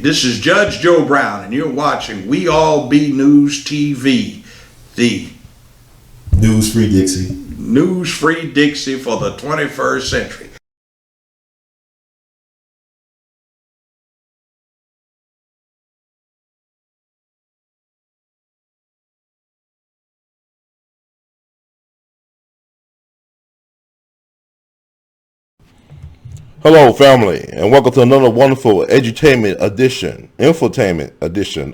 This is Judge Joe Brown, and you're watching We All Be News TV, the News-free Dixie. News-free Dixie for the 21st century. Hello, family, and welcome to another wonderful infotainment edition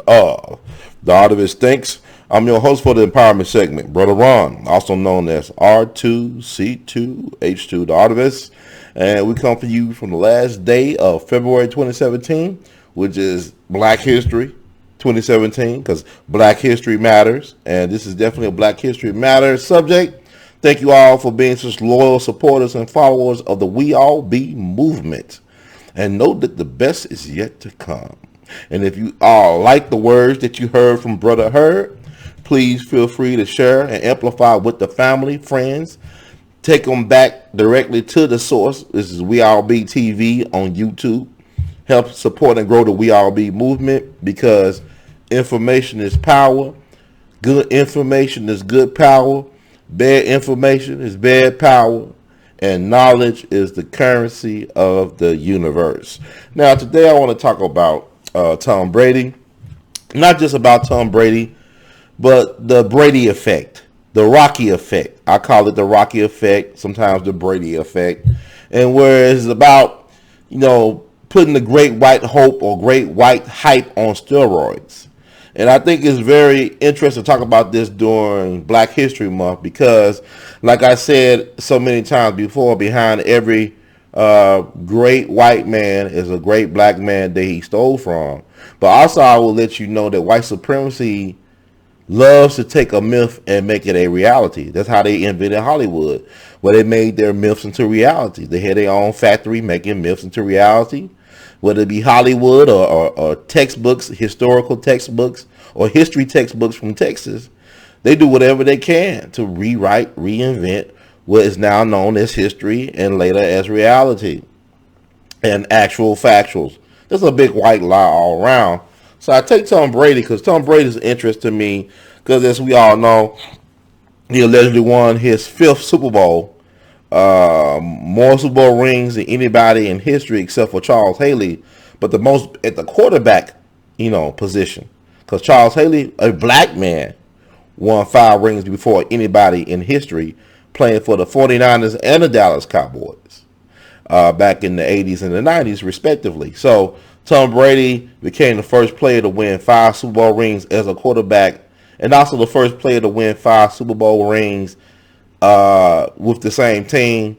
of The Art of It Stinks. I'm your host for the empowerment segment, Brother Ron, also known as R2C2H2, The Art of It, and we come for you from the last day of February 2017, which is Black History 2017, because Black History matters, and this is definitely a Black History Matters subject. Thank you all for being such loyal supporters and followers of the We All Be movement. And know that the best is yet to come. And if you all like the words that you heard from Brother Heard, please feel free to share and amplify with the family, friends. Take them back directly to the source. This is We All Be TV on YouTube. Help support and grow the We All Be movement, because information is power. Good information is good power. Bad information is bad power, and knowledge is the currency of the universe. Now, today I want to talk about Tom Brady. Not just about Tom Brady, but the Brady effect, the Rocky effect. I call it the Rocky effect, sometimes the Brady effect. And where it's about, putting the great white hope or great white hype on steroids. And I think it's very interesting to talk about this during Black History Month, because, like I said so many times before, behind every great white man is a great black man that he stole from. But also, I will let you know that white supremacy loves to take a myth and make it a reality. That's how they invented Hollywood, where they made their myths into reality. They had their own factory making myths into reality. Whether it be Hollywood or textbooks, historical textbooks, or history textbooks from Texas, they do whatever they can to rewrite, reinvent what is now known as history and later as reality and actual factuals. There's a big white lie all around. So I take Tom Brady because Tom Brady's interest to me, because as we all know, he allegedly won his 5th Super Bowl. More Super Bowl rings than anybody in history except for Charles Haley, but the most at the quarterback, position. Because Charles Haley, a black man, won 5 rings before anybody in history, playing for the 49ers and the Dallas Cowboys back in the 80s and the 90s, respectively. So Tom Brady became the first player to win 5 Super Bowl rings as a quarterback, and also the first player to win 5 Super Bowl rings with the same team.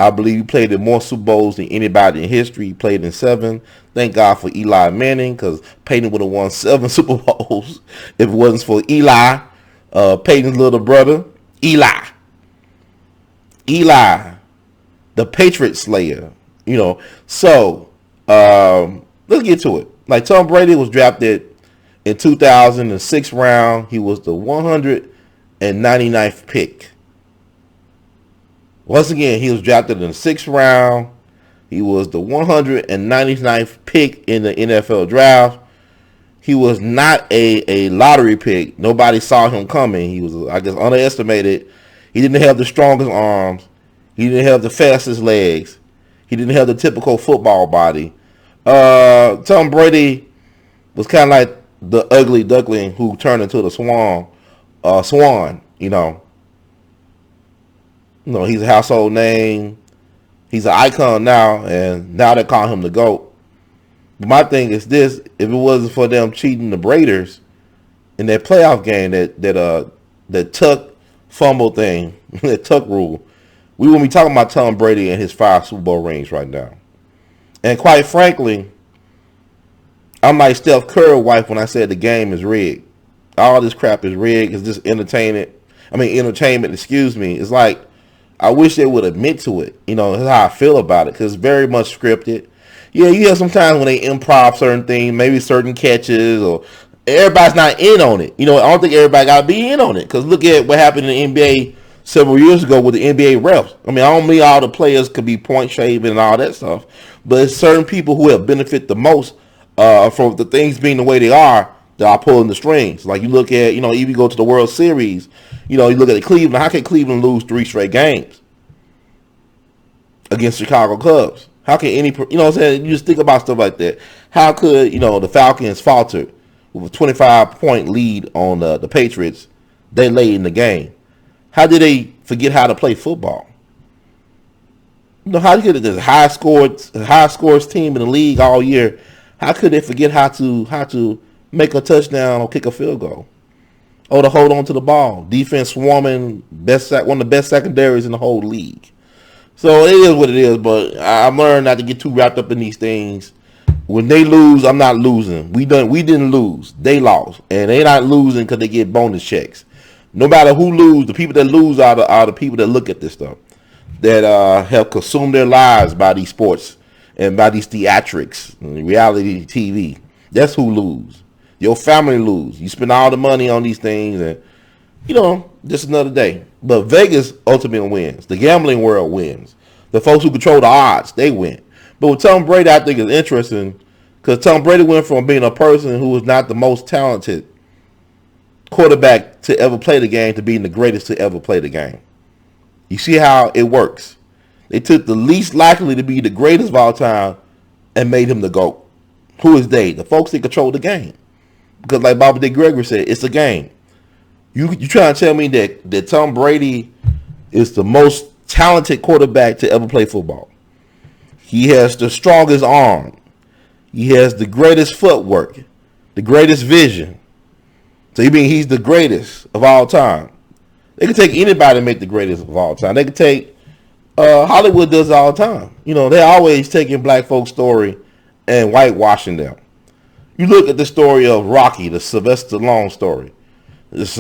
I believe he played in more Super Bowls than anybody in history. He played in 7. Thank God for Eli Manning, because Peyton would have won 7 Super Bowls if it wasn't for Eli, Peyton's little brother. Eli, the Patriot Slayer. So let's get to it. Like, Tom Brady was drafted in 2006 round. He was the 199th pick. Once again, he was drafted in the 6th round. He was the 199th pick in the NFL draft. He was not a lottery pick. Nobody saw him coming. He was, I guess, underestimated. He didn't have the strongest arms. He didn't have the fastest legs. He didn't have the typical football body. Tom Brady was kind of like the ugly duckling who turned into the swan. He's a household name. He's an icon now, and now they call him the GOAT. But my thing is this: if it wasn't for them cheating the Raiders in that playoff game, that tuck fumble thing, that tuck rule, we wouldn't be talking about Tom Brady and his 5 Super Bowl rings right now. And quite frankly, I'm like Steph Curry's wife when I said the game is rigged. All this crap is rigged. It's just entertainment. It's like, I wish they would admit to it. That's how I feel about it, because it's very much scripted. Yeah, you have sometimes when they improv certain things, maybe certain catches, or everybody's not in on it. I don't think everybody got to be in on it, because look at what happened in the NBA several years ago with the NBA refs. I don't mean all the players could be point shaving and all that stuff, but it's certain people who have benefited the most from the things being the way they are pulling the strings. Like you look at, even you go to the World Series, you look at Cleveland. How can Cleveland lose 3 straight games against Chicago Cubs? How can any, what I'm saying? You just think about stuff like that. How could, the Falcons falter with a 25-point lead on the Patriots? They late in the game. How did they forget how to play football? How could this high scores team in the league all year? How could they forget how to make a touchdown or kick a field goal, or to hold on to the ball? Defense swarming, one of the best secondaries in the whole league. So it is what it is. But I've learned not to get too wrapped up in these things. When they lose, I'm not losing. We didn't lose. They lost, and they not losing because they get bonus checks. No matter who lose, the people that lose are the people that look at this stuff, that have consumed their lives by these sports and by these theatrics, reality TV. That's who lose. Your family lose. You spend all the money on these things, and just another day. But Vegas ultimately wins. The gambling world wins. The folks who control the odds, they win. But with Tom Brady, I think it's interesting because Tom Brady went from being a person who was not the most talented quarterback to ever play the game to being the greatest to ever play the game. You see how it works. They took the least likely to be the greatest of all time and made him the GOAT. Who is they? The folks that control the game. Because like Bobby D. Gregory said, it's a game. You trying to tell me that Tom Brady is the most talented quarterback to ever play football? He has the strongest arm. He has the greatest footwork, the greatest vision. So you mean he's the greatest of all time? They can take anybody and make the greatest of all time. They can take Hollywood does it all the time. They're always taking black folks' story and whitewashing them. You look at the story of Rocky, the Sylvester Stallone story. This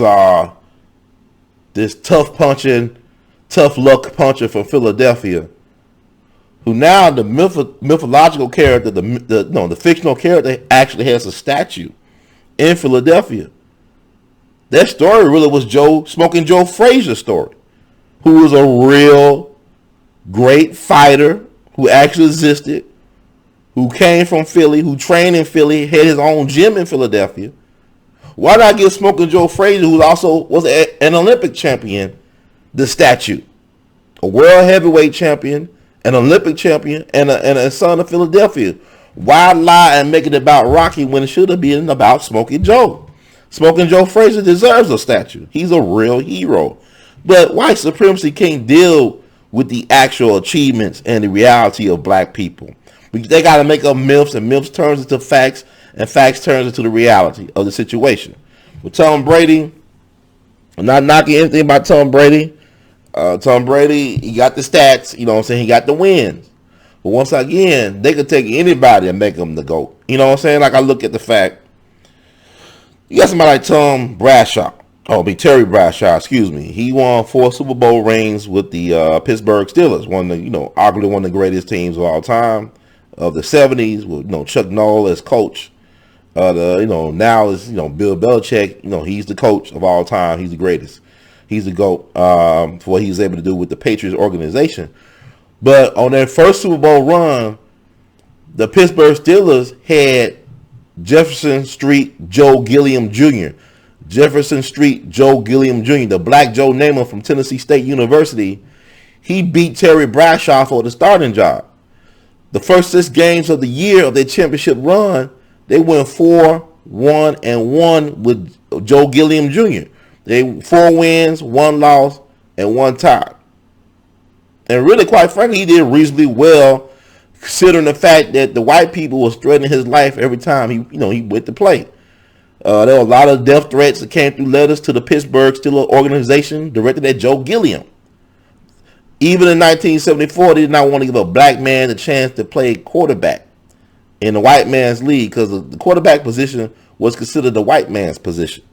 tough luck puncher from Philadelphia, who now the mythological character, the fictional character actually has a statue in Philadelphia. That story really was Smoking Joe Frazier's story, who was a real great fighter who actually existed, who came from Philly, who trained in Philly, had his own gym in Philadelphia. Why not give Smoking Joe Frazier, who also was an Olympic champion, the statue? A world heavyweight champion, an Olympic champion, and a son of Philadelphia. Why lie and make it about Rocky when it should have been about Smoking Joe? Smoking Joe Frazier deserves a statue. He's a real hero. But white supremacy can't deal with the actual achievements and the reality of black people. They got to make up myths, and myths turns into facts, and facts turns into the reality of the situation. With Tom Brady, I'm not knocking anything about Tom Brady. Tom Brady, he got the stats, he got the wins. But once again, they could take anybody and make them the GOAT. Like I look at the fact, you got somebody like Terry Bradshaw, He won 4 Super Bowl rings with the Pittsburgh Steelers, arguably one of the greatest teams of all time of the 70s, with Chuck Noll as coach. Now is Bill Belichick. He's the coach of all time. He's the greatest. He's the GOAT for what he was able to do with the Patriots organization. But on their first Super Bowl run, the Pittsburgh Steelers had Jefferson Street Joe Gilliam Jr. Jefferson Street Joe Gilliam Jr., the black Joe Namath from Tennessee State University. He beat Terry Bradshaw for the starting job. The first 6 games of the year of their championship run, they went 4-1-1 with Joe Gilliam Jr. They 4 wins, 1 loss, and 1 tie. And really, quite frankly, he did reasonably well, considering the fact that the white people was threatening his life every time he went to play. There were a lot of death threats that came through letters to the Pittsburgh Steelers organization directed at Joe Gilliam. Even in 1974, they did not want to give a black man the chance to play quarterback in the white man's league because the quarterback position was considered the white man's position.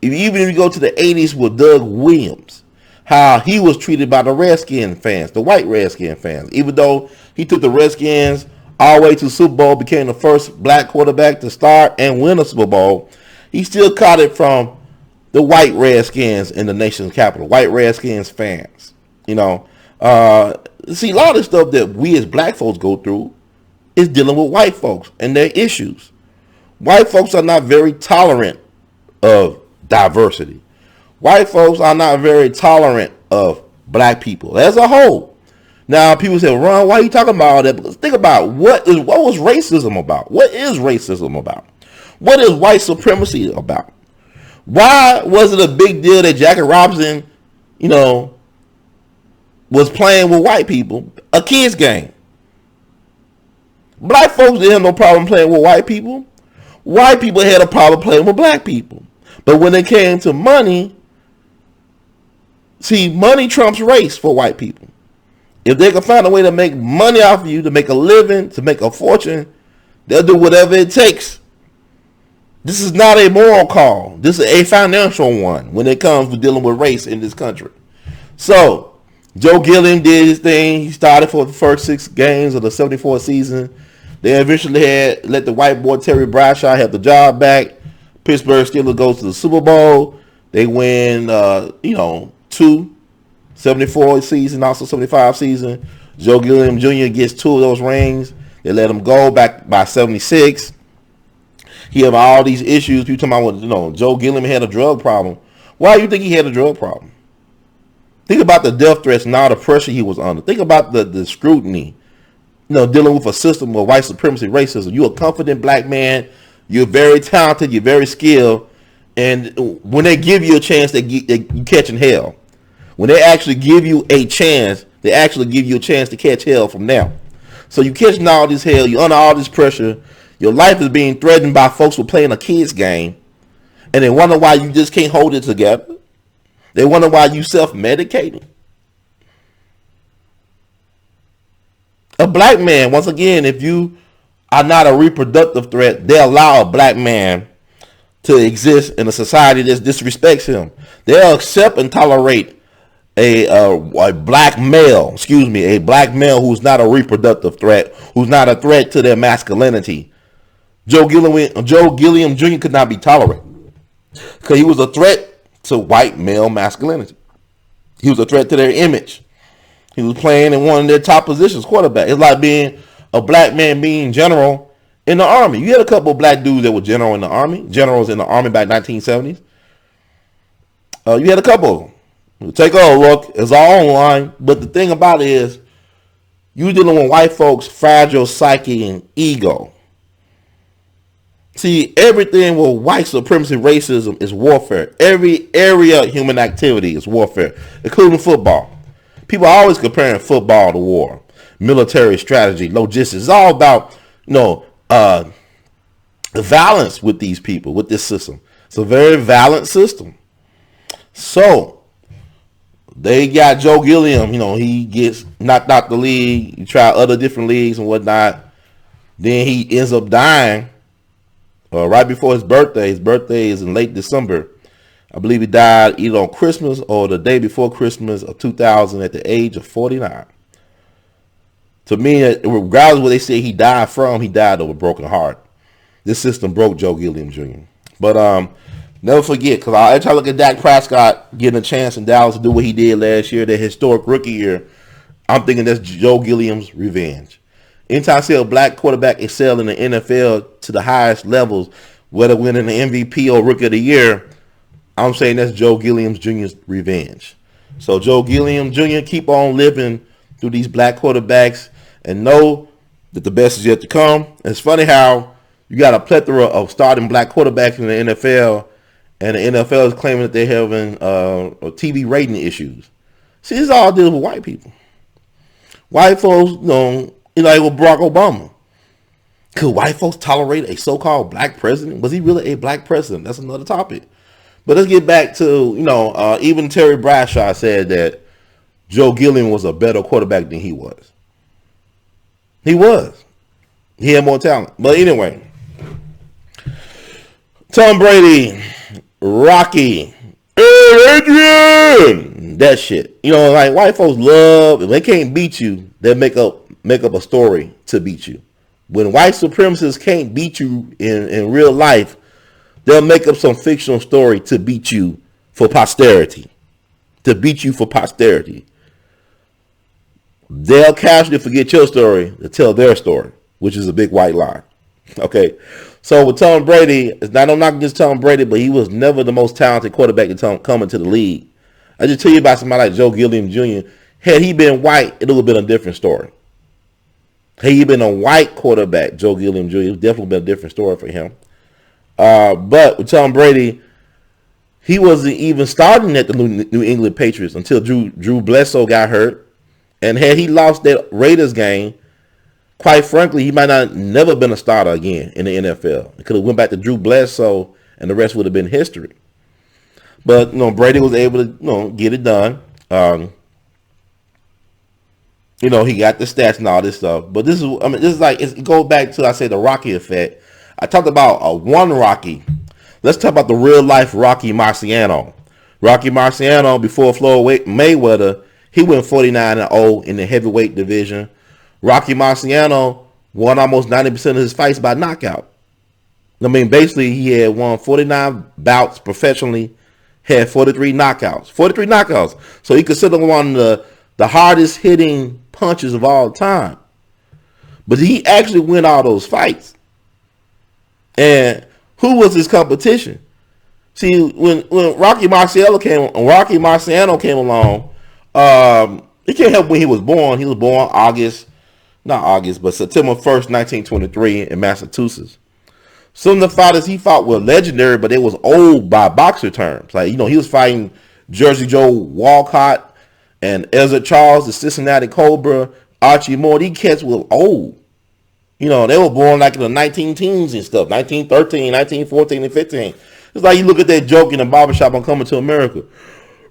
Even if you go to the 80s with Doug Williams, how he was treated by the Redskin fans, the white Redskin fans, even though he took the Redskins all the way to the Super Bowl, became the first black quarterback to start and win a Super Bowl, he still caught it from the white Redskins in the nation's capital, white Redskins fans. See, a lot of stuff that we as black folks go through is dealing with white folks and their issues. White folks are not very tolerant of diversity. White folks are not very tolerant of black people as a whole. Now, people say, Ron, why are you talking about all that? Because think about what was racism about? What is racism about? What is white supremacy about? Why was it a big deal that Jackie Robinson, was playing with white people? A kid's game. Black folks didn't have no problem playing with white people. White people had a problem playing with black people. But when it came to money, see, money trumps race for white people. If they can find a way to make money off of you, to make a living, to make a fortune, they'll do whatever it takes. This is not a moral call. This is a financial one when it comes to dealing with race in this country. So, Joe Gilliam did his thing. He started for the first 6 games of the 74 season. They eventually let the white boy Terry Bradshaw have the job back. Pittsburgh Steelers goes to the Super Bowl. They win, 2. 74 season, also 75 season. Joe Gilliam Jr. gets 2 of those rings. They let him go back by 76. He had all these issues. People talking about, Joe Gilliam had a drug problem. Why do you think he had a drug problem? Think about the death threats and all the pressure he was under. Think about the scrutiny, dealing with a system of white supremacy, racism. You're a confident black man. You're very talented. You're very skilled. And when they give you a chance, you catching hell. When they actually give you a chance, they actually give you a chance to catch hell from now. So you catching all this hell, you under all this pressure, your life is being threatened by folks who are playing a kid's game, and they wonder why you just can't hold it together. They wonder why you self-medicating. A black man, once again, if you are not a reproductive threat, they allow a black man to exist in a society that disrespects him. They'll accept and tolerate a black male who's not a reproductive threat, who's not a threat to their masculinity. Joe Gilliam Jr. could not be tolerated because he was a threat to white male masculinity. He was a threat to their image. He was playing in one of their top positions, quarterback. It's like being a black man being general in the army. You had a couple of black dudes that were generals in the army back 1970s. You had a couple of them. We'll take a look. It's all online. But the thing about it is, you're dealing with white folks' fragile psyche and ego. See, everything with white supremacy, racism is warfare. Every area of human activity is warfare, including football. People are always comparing football to war. Military strategy, logistics. It's all about, the violence with these people, with this system. It's a very violent system. So, they got Joe Gilliam, he gets knocked out the league. He tried other different leagues and whatnot. Then he ends up dying right before his birthday. His birthday is in late December. I believe he died either on Christmas or the day before Christmas of 2000 at the age of 49. To me, regardless of what they say he died from, he died of a broken heart. This system broke Joe Gilliam Jr. But never forget, because every time I look at Dak Prescott getting a chance in Dallas to do what he did last year, that historic rookie year, I'm thinking that's Joe Gilliam's revenge. Anytime I see a black quarterback excel in the NFL to the highest levels, whether winning the MVP or Rookie of the Year, I'm saying that's Joe Gilliam Jr.'s revenge. So Joe Gilliam Jr., keep on living through these black quarterbacks and know that the best is yet to come. And it's funny how you got a plethora of starting black quarterbacks in the NFL, and the NFL is claiming that they're having TV rating issues. See, this is all dealing with white people. White folks, like with Barack Obama. Could white folks tolerate a so-called black president? Was he really a black president? That's another topic. But let's get back to, even Terry Bradshaw said that Joe Gilliam was a better quarterback than he was. He was. He had more talent. But anyway, Tom Brady, Rocky, Adrian, that shit. Like white folks love, if they can't beat you, they make up a story to beat you. When white supremacists can't beat you in real life, they'll make up some fictional story to beat you for posterity. They'll casually forget your story to tell their story, which is a big white lie. Okay. So with Tom Brady, it's not I'm not just Tom Brady, but he was never the most talented quarterback to come into the league. I just tell you about somebody like Joe Gilliam Jr. Had he been white, it would have been a different story. Had he been a white quarterback, Joe Gilliam Jr., it would definitely been a different story for him. But with Tom Brady, he wasn't even starting at the New England Patriots until Drew Bledsoe got hurt. And had he lost that Raiders game, quite frankly, he might not never been a starter again in the NFL. It could have went back to Drew Bledsoe, and the rest would have been history. But Brady was able to get it done. He got the stats and all this stuff. But this is like it goes back to the Rocky effect. I talked about one Rocky. Let's talk about the real life Rocky Marciano. Rocky Marciano, before Floyd Mayweather, he went 49-0 in the heavyweight division. Rocky Marciano won almost 90% of his fights by knockout. I mean, basically, he had won 49 bouts professionally, had 43 knockouts. 43 knockouts. So he considered one of the hardest hitting punches of all time. But he actually won all those fights. And who was his competition? See, when Rocky Marciano came along, he can't help when he was born. He was born September 1st, 1923 in Massachusetts. Some of the fighters he fought were legendary, but they was old by boxer terms. Like, he was fighting Jersey Joe Walcott and Ezra Charles, the Cincinnati Cobra, Archie Moore. These cats were old. They were born like in the 19-teens and stuff, 1913, 1914, and 15. It's like you look at that joke in the barbershop on Coming to America.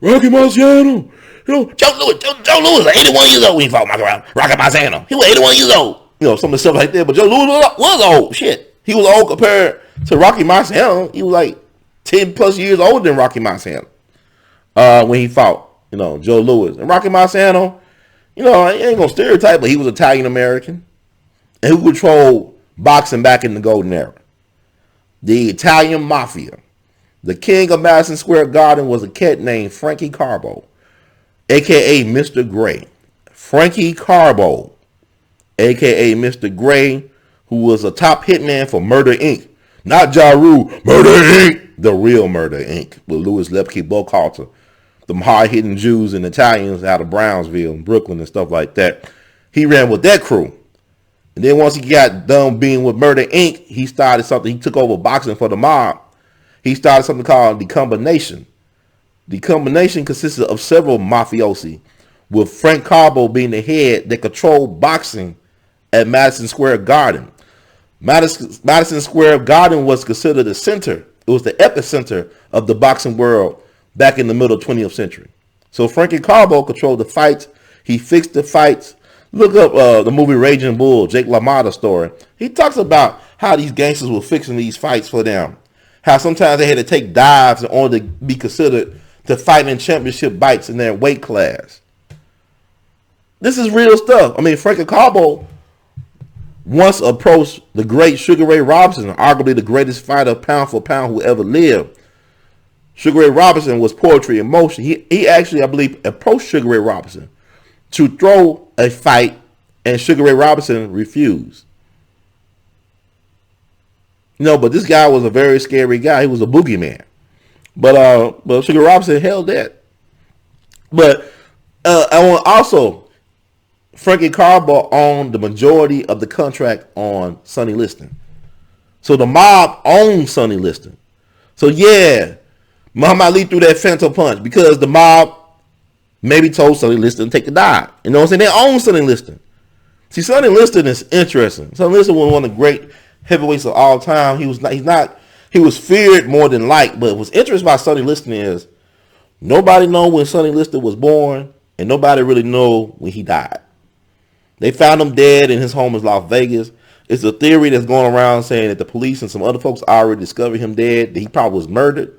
Rocky Marciano. Joe Louis was 81 years old when he fought Rocky Marciano. He was 81 years old. Some of the stuff like that. But Joe Louis was old. Shit. He was old compared to Rocky Marciano. He was like 10 plus years older than Rocky Marciano when he fought, Joe Louis. And Rocky Marciano, I ain't going to stereotype, but he was Italian American. And who controlled boxing back in the golden era? The Italian Mafia. The king of Madison Square Garden was a cat named Frankie Carbo, a.k.a. Mr. Gray. Frankie Carbo, a.k.a. Mr. Gray, who was a top hitman for Murder, Inc. Not Ja Rule, Murder, Inc. The real Murder, Inc. With Louis Lepke Bocalter. Them hard-hitting Jews and Italians out of Brownsville and Brooklyn and stuff like that. He ran with that crew. And then once he got done being with Murder, Inc., he started something. He took over boxing for the mob. He started something called The Combination. The Combination consisted of several mafiosi, with Frank Carbo being the head that controlled boxing at Madison Square Garden. Madison Square Garden was considered the center. It was the epicenter of the boxing world back in the middle of the 20th century. So Frankie Carbo controlled the fights. He fixed the fights. Look up the movie Raging Bull, Jake LaMotta story. He talks about how these gangsters were fixing these fights for them. How sometimes they had to take dives in order to be considered to fight in championship bouts in their weight class. This is real stuff. I mean, Frankie Carbo once approached the great Sugar Ray Robinson, arguably the greatest fighter pound for pound who ever lived. Sugar Ray Robinson was poetry in motion. He actually, I believe, approached Sugar Ray Robinson to throw a fight, and Sugar Ray Robinson refused. But this guy was a very scary guy. He was a boogeyman. But Sugar Robinson held that. But I want also, Frankie Carbo owned the majority of the contract on Sonny Liston. So the mob owned Sonny Liston. So yeah, Muhammad Ali threw that phantom punch because the mob maybe told Sonny Liston to take the dive. You know what I'm saying? They own Sonny Liston. See, Sonny Liston is interesting. Sonny Liston was one of the great heavyweights of all time. He was feared more than liked. But what's interesting about Sonny Liston is nobody know when Sonny Liston was born, and nobody really know when he died. They found him dead in his home in Las Vegas. It's a theory that's going around saying that the police and some other folks already discovered him dead, that he probably was murdered.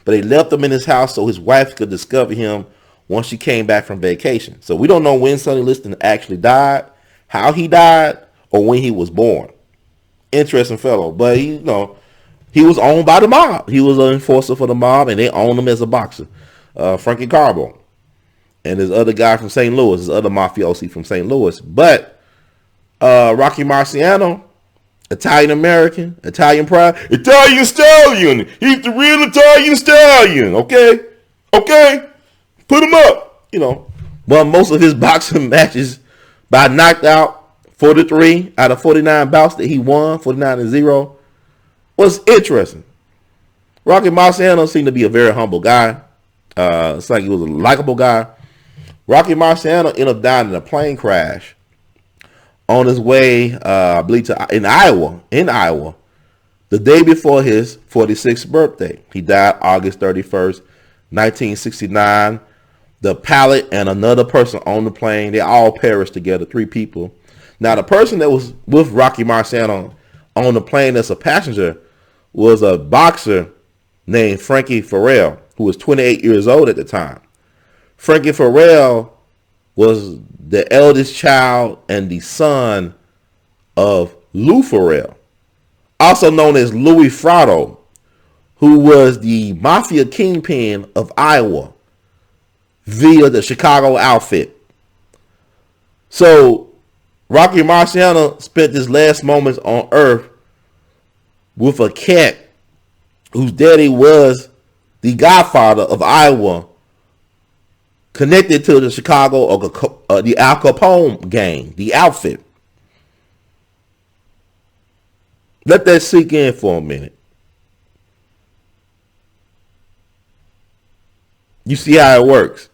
But they left him in his house so his wife could discover him once she came back from vacation. So we don't know when Sonny Liston actually died, how he died, or when he was born. Interesting fellow. But he was owned by the mob. He was an enforcer for the mob, and they owned him as a boxer. Frankie Carbo. And this other guy from St. Louis, this other mafiosi from St. Louis. But Rocky Marciano, Italian American, Italian pride, Italian stallion. He's the real Italian stallion. Okay, put him up. Won most of his boxing matches by knocked out. 43 out of 49 bouts that he won, 49-0. What's interesting, Rocky Marciano seemed to be a very humble guy. It's like he was a likable guy. Rocky Marciano ended up dying in a plane crash on his way, I believe, in Iowa, the day before his 46th birthday. He died August 31st, 1969. The pilot and another person on the plane, they all perished together, 3 people. Now, the person that was with Rocky Marciano on the plane as a passenger was a boxer named Frankie Farrell, who was 28 years old at the time. Frankie Farrell was the eldest child and the son of Lou Farrell, also known as Louis Frotto, who was the mafia kingpin of Iowa via the Chicago outfit. So Rocky Marciano spent his last moments on earth with a cat whose daddy was the godfather of Iowa, connected to the Chicago or the Al Capone gang, the outfit. Let that sink in for a minute. You see how it works.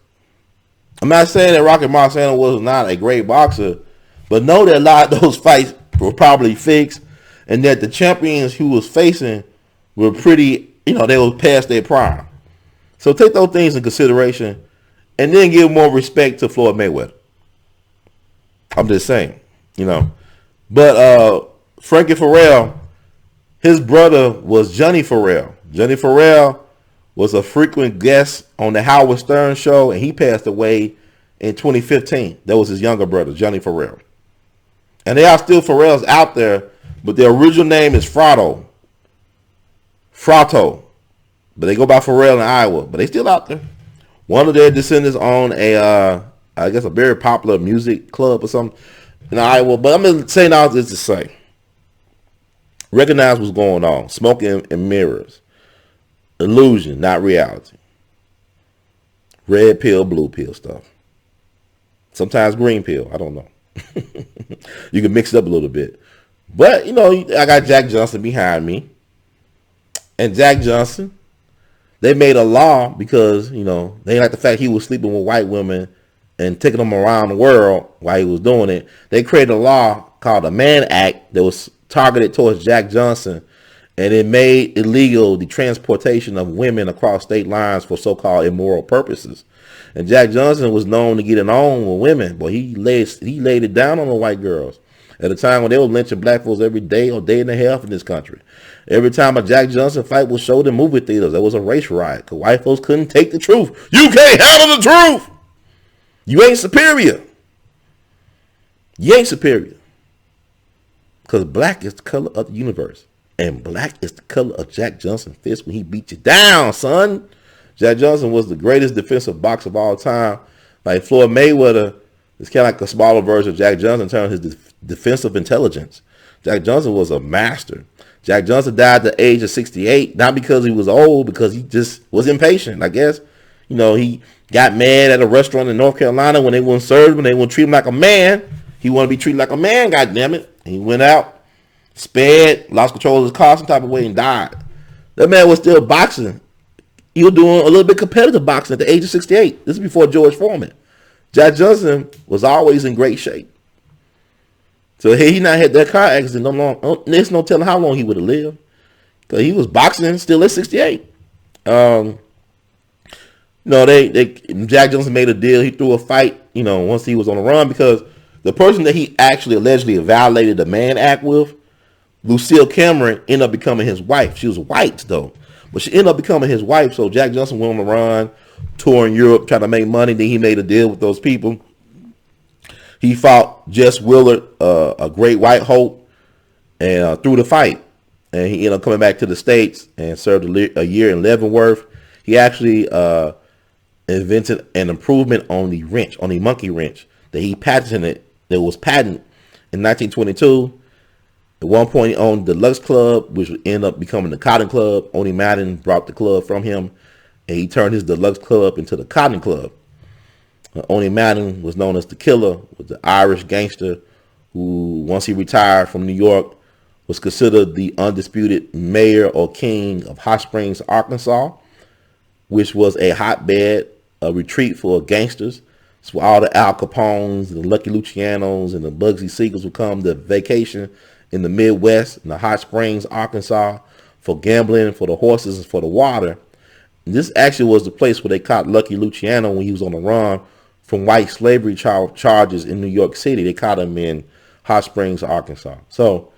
I'm not saying that Rocky Marciano was not a great boxer, but know that a lot of those fights were probably fixed, and that the champions who was facing were pretty, they were past their prime. So take those things in consideration, and then give more respect to Floyd Mayweather. I'm just saying, But Frankie Farrell, his brother was Johnny Farrell. Johnny Farrell was a frequent guest on the Howard Stern show, and he passed away in 2015. That was his younger brother, Johnny Farrell. And there are still Farrells out there, but their original name is Frotto. But they go by Farrell in Iowa, but they still out there. One of their descendants own a very popular music club or something in Iowa. But I'm going to say now this to say, recognize what's going on. Smoke and mirrors. Illusion, not reality. Red pill, blue pill stuff. Sometimes green pill. I don't know. You can mix it up a little bit. But, I got Jack Johnson behind me. And Jack Johnson, they made a law because, they like the fact he was sleeping with white women and taking them around the world while he was doing it. They created a law called the Mann Act that was targeted towards Jack Johnson, and it made illegal the transportation of women across state lines for so-called immoral purposes. And Jack Johnson was known to get it on with women, but he laid it down on the white girls at a time when they were lynching black folks every day or day and a half in this country. Every time a Jack Johnson fight was showed in movie theaters, there was a race riot because white folks couldn't take the truth. You can't handle the truth. You ain't superior. Because black is the color of the universe. And black is the color of Jack Johnson's fist when he beat you down, son. Jack Johnson was the greatest defensive boxer of all time. Like Floyd Mayweather is kind of like a smaller version of Jack Johnson in terms of his defensive intelligence. Jack Johnson was a master. Jack Johnson died at the age of 68, not because he was old, because he just was impatient, I guess. He got mad at a restaurant in North Carolina when they wouldn't serve him, they wouldn't treat him like a man. He wanted to be treated like a man, goddammit. And he went out, sped, lost control of his car some type of way, and died. That man was still boxing. He was doing a little bit competitive boxing at the age of 68. This is before George Foreman. Jack Johnson was always in great shape. So had he not had that car accident, there's no telling how long he would have lived. Because he was boxing still at 68. Jack Johnson made a deal. He threw a fight, once he was on the run, because the person that he actually allegedly violated the Mann Act with, Lucille Cameron, ended up becoming his wife. She was white, though. But she ended up becoming his wife. So Jack Johnson went on the run, touring Europe, trying to make money. Then he made a deal with those people. He fought Jess Willard, a great white hope, and threw the fight. And he ended up coming back to the States and served a year in Leavenworth. He actually invented an improvement on the wrench, on the monkey wrench, that he patented, that was patented in 1922. At one point, he owned the Lux Club, which would end up becoming the Cotton Club. Only Madden brought the club from him, and he turned his Deluxe Club into the Cotton Club. Only Madden was known as the Killer, was the Irish gangster who, once he retired from New York, was considered the undisputed mayor or king of Hot Springs, Arkansas, which was a hotbed, a retreat for gangsters. So all the Al Capones, the Lucky Lucianos, and the Bugsy Siegels would come to vacation in the Midwest, in the Hot Springs, Arkansas, for gambling, for the horses, and for the water. And this actually was the place where they caught Lucky Luciano when he was on the run from white slavery charges in New York City. They caught him in Hot Springs, Arkansas. So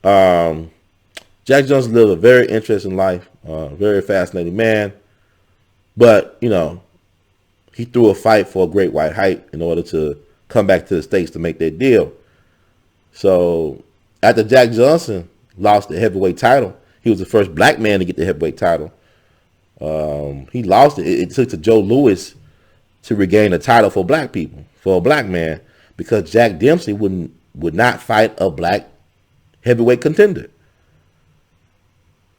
Jack Johnson lived a very interesting life, very fascinating man. But, you know, he threw a fight for a great white hype in order to come back to the States to make that deal. So after Jack Johnson lost the heavyweight title, he was the first black man to get the heavyweight title. He lost it. It took to Joe Louis to regain the title for black people, for a black man, because Jack Dempsey would not fight a black heavyweight contender.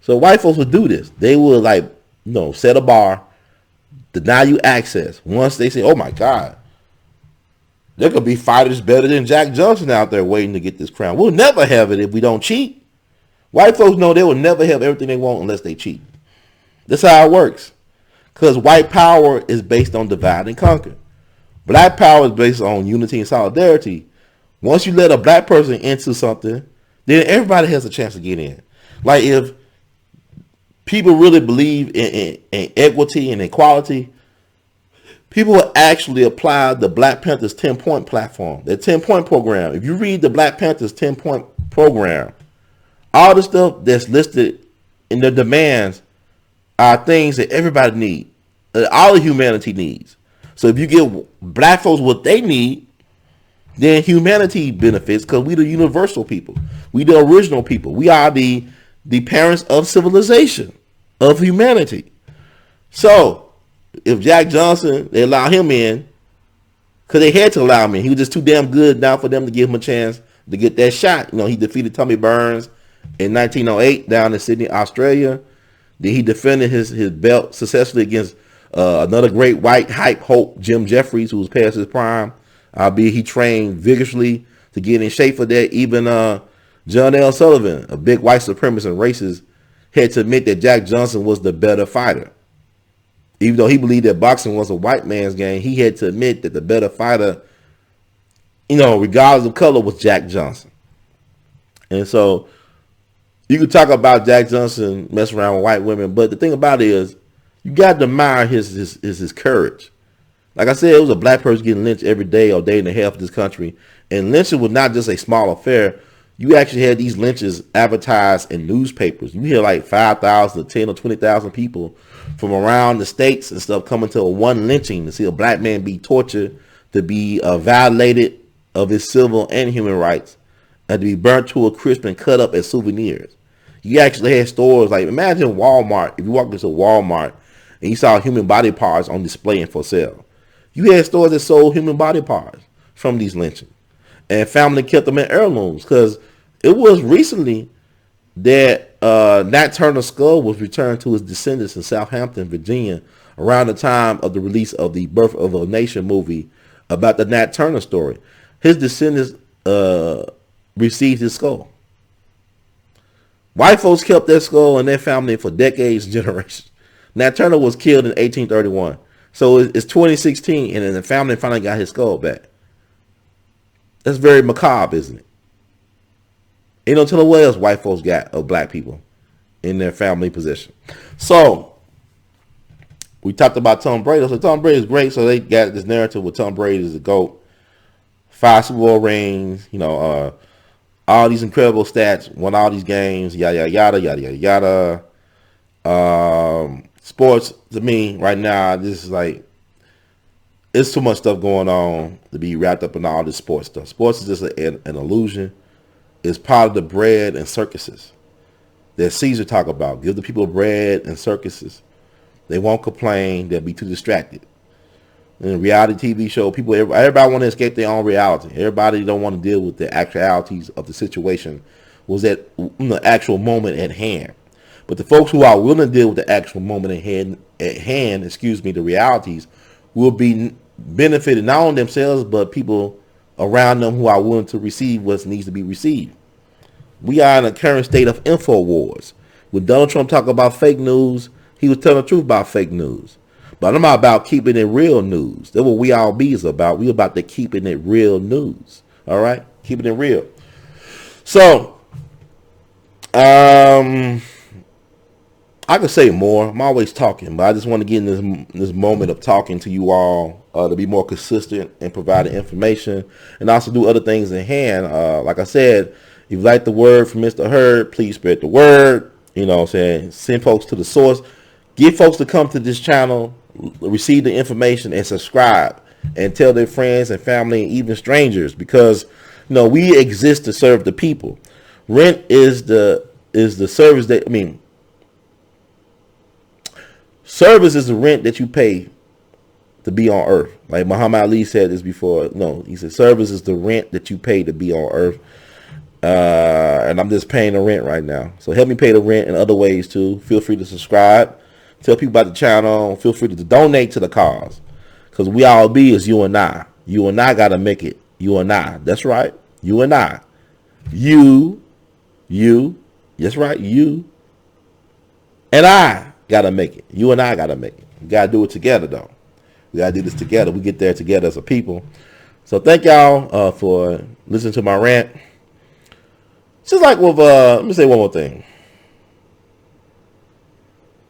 So white folks would do this. They would, like, you know, set a bar, deny you access. Once they say, oh my God, there could be fighters better than Jack Johnson out there waiting to get this crown. We'll never have it if we don't cheat. White folks know they will never have everything they want unless they cheat. That's how it works. Because white power is based on divide and conquer. Black power is based on unity and solidarity. Once you let a black person into something, then everybody has a chance to get in. Like, if people really believe in equity and equality, people will actually apply the Black Panthers 10-point platform, their 10-point program. If you read the Black Panthers 10-point program, all the stuff that's listed in their demands are things that everybody needs, that all of humanity needs. So if you give black folks what they need, then humanity benefits, because we the universal people. We the original people. We are the parents of civilization, of humanity. So if Jack Johnson, they allow him in, because they had to allow him in. He was just too damn good now for them to give him a chance to get that shot. You know, he defeated Tommy Burns in 1908 down in Sydney, Australia. Then he defended his belt successfully against another great white hype hope, Jim Jeffries, who was past his prime. Albeit he trained vigorously to get in shape for that. Even John L. Sullivan, a big white supremacist and racist, had to admit that Jack Johnson was the better fighter. Even though he believed that boxing was a white man's game, he had to admit that the better fighter, you know, regardless of color, was Jack Johnson. And so you could talk about Jack Johnson messing around with white women, but the thing about it is, you got to admire his courage. Like I said, it was a black person getting lynched every day or day and a half in this country. And lynching was not just a small affair. You actually had these lynches advertised in newspapers. You hear like 5,000 to 10 or 20,000 people from around the states and stuff coming to one lynching to see a black man be tortured, to be violated of his civil and human rights, and to be burnt to a crisp and cut up as souvenirs. You actually had stores like, imagine Walmart. If you walk into Walmart and you saw human body parts on display and for sale. You had stores that sold human body parts from these lynchings. And family kept them in heirlooms, because it was recently that Nat Turner's skull was returned to his descendants in Southampton, Virginia, around the time of the release of the Birth of a Nation movie about the Nat Turner story. His descendants received his skull. White folks kept their skull in their family for decades and generations. Nat Turner was killed in 1831. So it's 2016, and then the family finally got his skull back. That's very macabre, isn't it? Ain't no telling what else white folks got of black people in their family position. So we talked about Tom Brady. So Tom Brady is great. So they got this narrative with Tom Brady as the GOAT. 5 Super Bowl rings, you know, all these incredible stats, won all these games, yada, yada, yada, yada, yada. Sports, to me, right now, this is like, it's too much stuff going on to be wrapped up in all this sports stuff. Sports is just an illusion. It's part of the bread and circuses that Caesar talk about. Give the people bread and circuses. They won't complain. They'll be too distracted. In a reality TV show, everybody want to escape their own reality. Everybody don't want to deal with the actualities of the situation was that the actual moment at hand. But the folks who are willing to deal with the actual moment at hand, the realities, will be benefited not only themselves but people around them who are willing to receive what needs to be received. We are in a current state of info wars. When Donald Trump talked about fake news, he was telling the truth about fake news. But I'm not about keeping it real news. That's what We All Be is about. We about to keeping it real news. All right? Keeping it real. So, I could say more. I'm always talking, but I just want to get in this moment of talking to you all to be more consistent and providing information and also do other things in hand. Like I said, if you like the word from Mr. Hurd, please spread the word. You know what I'm saying? Send folks to the source. Get folks to come to this channel, receive the information, and subscribe. And tell their friends and family and even strangers, because we exist to serve the people. Rent is the service that service is the rent that you pay to be on earth. Like Muhammad Ali said this before. No, he said service is the rent that you pay to be on earth. And I'm just paying the rent right now. So help me pay the rent in other ways too. Feel free to subscribe. Tell people about the channel. Feel free to donate to the cause. Because We All Be is you and I. You and I got to make it. You and I. That's right. You and I. You. That's right. You. And I got to make it. You and I got to make it. We got to do it together, though. We got to do this together. We get there together as a people. So thank y'all for listening to my rant. Just like with, let me say one more thing.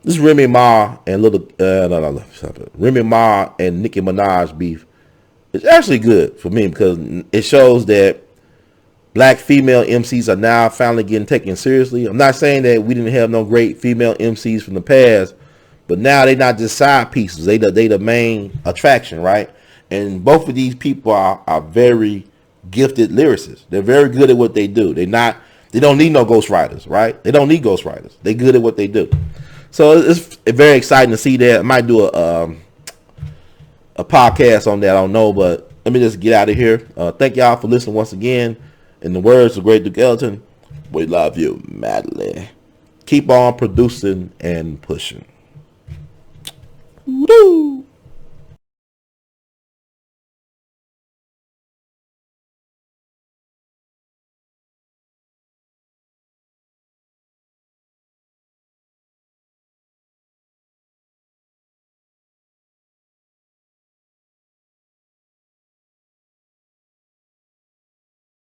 This Remy Ma and Remy Ma and Nicki Minaj beef is actually good for me because it shows that black female MCs are now finally getting taken seriously. I'm not saying that we didn't have no great female MCs from the past, but now they're not just side pieces. They the main attraction, right? And both of these people are very gifted lyricists. They're very good at what they do. They don't need no ghostwriters, right? They don't need ghostwriters. They're good at what they do. So it's very exciting to see that. I might do a podcast on that. I don't know, but let me just get out of here. Thank y'all for listening once again. In the words of Great Duke Ellington, we love you madly. Keep on producing and pushing. Woo!